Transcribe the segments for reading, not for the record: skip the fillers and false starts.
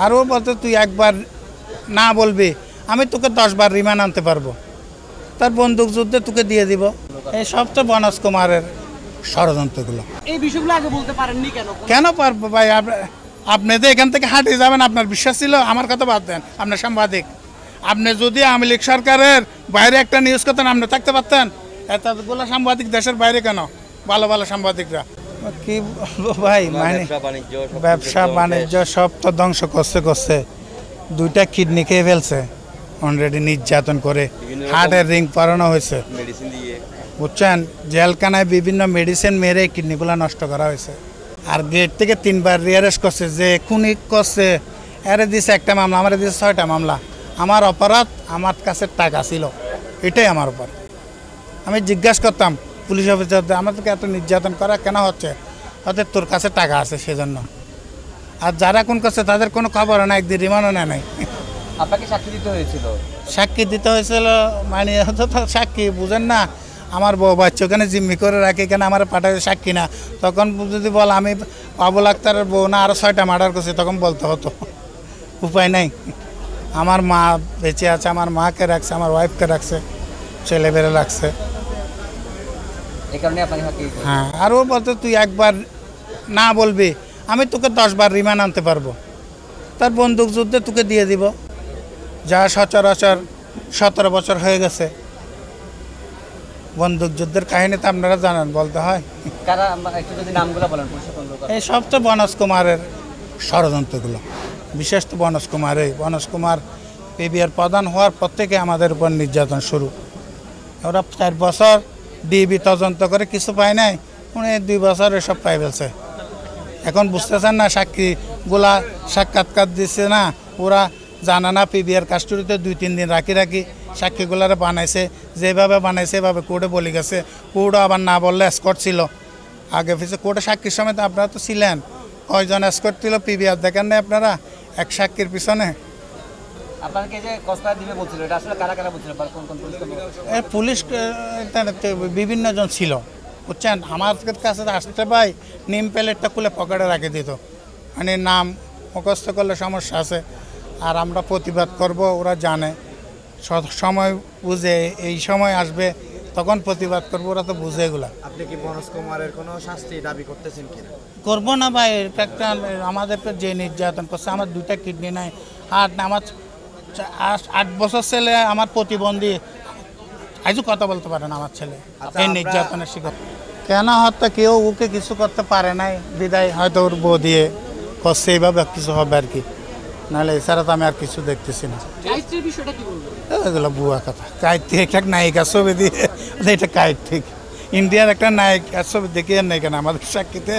আরও বলতে তুই একবার না বলবি আমি তোকে 10 বার রিমান্ড আনতে পারবো, তার বন্দুক যুদ্ধে তোকে দিয়ে দিব। এই সব তো বনজ কুমারের ষড়যন্ত্রগুলো। এই বিষয়গুলো আগে বলতে পারেননি কেন? কেন পারবো ভাই? আপনি তো এখান থেকে হাঁটিয়ে যাবেন, আপনার বিশ্বাস ছিল? আমার কথা বাদ দেন, আপনার সাংবাদিক। আপনি যদি আওয়ামী লীগ সরকারের বাইরে একটা নিউজ করতেন আপনি থাকতে পারতেন? এতগুলো সাংবাদিক দেশের বাইরে কেন? ভালো ভালো সাংবাদিকরা কি বলবো ভাই, মানে ব্যবসা বাণিজ্য সব তো ধ্বংস করছে। 2টা কিডনি খেয়ে ফেলছে অলরেডি, নির্যাতন করে হার্টের রিং পরানো হয়েছে, বুঝছেন? জেলখানায় বিভিন্ন মেডিসিন মেরে কিডনিগুলো নষ্ট করা হয়েছে। আর গেট থেকে 3 বার রিয়ারেস্ট করছে, যে খুনি করছে এরে দিছে 1টা মামলা, আমার দিছে 6টা মামলা। আমার অপরাধ, আমার কাছে টাকা ছিল, এটাই আমার অপরাধ। আমি জিজ্ঞাসা করতাম পুলিশ অফিসারদের, আমাদেরকে এত নির্যাতন করা কেন হচ্ছে? হয়তো তোর কাছে টাকা আছে সেজন্য। আর যারা কোন করছে তাদের কোনো খবর না, একদিন রিমান্ডও নেয় নাই। আপনাকে সাক্ষী দিতে হয়েছিল? সাক্ষী দিতে হয়েছিল মানে সাক্ষী বুঝেন না, আমার বউ বাচ্চা ওখানে জিম্মি করে রাখে, এখানে আমার পাঠায় সাক্ষী না। তখন যদি বল আমি আবুল আক্তারের বউ না আরও 6টা মার্ডার করছি, তখন বলতে হতো। উপায় নাই, আমার মা বেঁচে আছে, আমার মাকে রাখছে, আমার ওয়াইফকে রাখছে, ছেলে বেড়ে রাখছে। হ্যাঁ, আরও বলতে তুই একবার না বলবি আমি তোকে 10 বার রিমান্ড আনতে পারবো, তার বন্দুক যুদ্ধে তোকে দিয়ে দিব। যা সচরাচর 17 বছর হয়ে গেছে। বন্দুক যুদ্ধের কাহিনী তো আপনারা জানেন, বলতে হয়? এই সব তো বনজ কুমারের ষড়যন্ত্রগুলো, বিশেষ তো বনজ কুমার পিবিআর প্রধান হওয়ার পর থেকে আমাদের উপর নির্যাতন শুরু। ওরা 4 বছর ডিবি তদন্ত করে কিছু পায় নাই, উনি 2 বছর এসব পাই ফেলছে। এখন বুঝতেছেন না, সাক্ষীগুলা সাক্ষাৎকার দিচ্ছে না, ওরা জানা না পিবিআর কাস্টডিতে 2-3 দিন রাখি সাক্ষীগুলারে বানাইছে, যেভাবে বানাইছে এভাবে কোর্টে বলে গেছে। কোর্টও আবার না বললে এসকর্ট ছিল আগে পিছিয়ে। কোর্টে সাক্ষীর সময় তো আপনারা তো ছিলেন, কয়জন এসকর্ট ছিল পিবিআর দেখেন না আপনারা এক সাক্ষীর পিছনে? পুলিশ বিভিন্ন জন ছিল, বুঝছেন? আমার কাছে আসতে ভাই নিম প্যালেটটা খুলে পকেটে রাখে দিত, মানে নাম মুখস্থ করলে সমস্যা আছে। আর আমরা প্রতিবাদ করব, ওরা জানে সময় বুঝে, এই সময় আসবে তখন প্রতিবাদ করবো, ওরা তো বুঝে এগুলা। আপনি কি বনজ কুমারের কোনো শাস্তি দাবি করতেছেন কিনা? করবো না ভাই, একটা আমাদেরকে যে নির্যাতন করছে, আমার 2টা কিডনি নাই, হার্ট না, আমার 8 বছর ছেলে আমার প্রতিবন্ধী, আজও কথা বলতে পারে না আমার ছেলে, এই নির্যাতনের শিকার। কেন হত্যা? কেউ ওকে কিছু করতে পারে নাই বিদায়, হয়তো ওর বউ দিয়ে করছে, এইভাবে কিছু হবে আর কি, নাহলে এছাড়া তো আমি আর কিছু দেখতেছি না। এগুলো বুয়া কথা। কাইত্রিক একটা নায়িকা ছবি দিয়ে, এটা কাইত্রিক ইন্ডিয়ার একটা নায়িকা ছবি দেখিয়ে নেই কেন আমাদের সাক্ষীতে?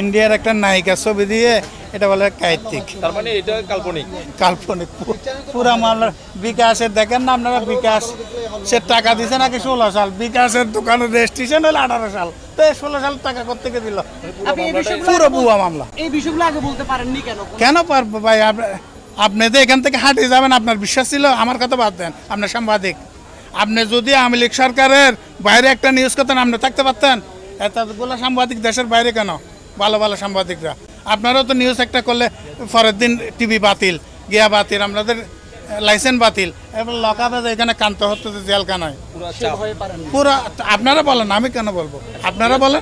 ইন্ডিয়ার একটা নায়িকা ছবি দিয়ে এটা বলে কাইত্রিক, মানে এটা কাল্পনিক। পুরা মামলার বিকাশের দেখেন না আপনারা, বিকাশ সে টাকা দিছে নাকি 16 সাল, বিকাশের দোকানের রেজিস্ট্রেশন হলো 18 সাল, তো 16 সাল টাকা কোত্থেকে দিল? পুরো বুয়া মামলা। এই বিষয়গুলো আগে বলতে পারেননি কেন? কেন পারবো ভাই? আপনি তো এখান থেকে হাঁটিয়ে যাবেন, আপনার বিশ্বাস ছিল? আমার কথা বাদ দেন, আপনার সাংবাদিক। আপনি যদি আওয়ামী লীগ সরকারের বাইরে একটা নিউজ করতেন আপনি থাকতে পারতেন? এতগুলো সাংবাদিক দেশের বাইরে কেন? ভালো ভালো সাংবাদিকরা। আপনারাও তো নিউজ একটা করলে পরের দিন টিভি বাতিল, গিয়া বাতিল, আমাদের লাইসেন্স বাতিল, এবার লকাবে এখানে কানতে হতো জেলখানায় পুরা। আপনারা বলেন, আমি কেন বলবো? আপনারা বলেন।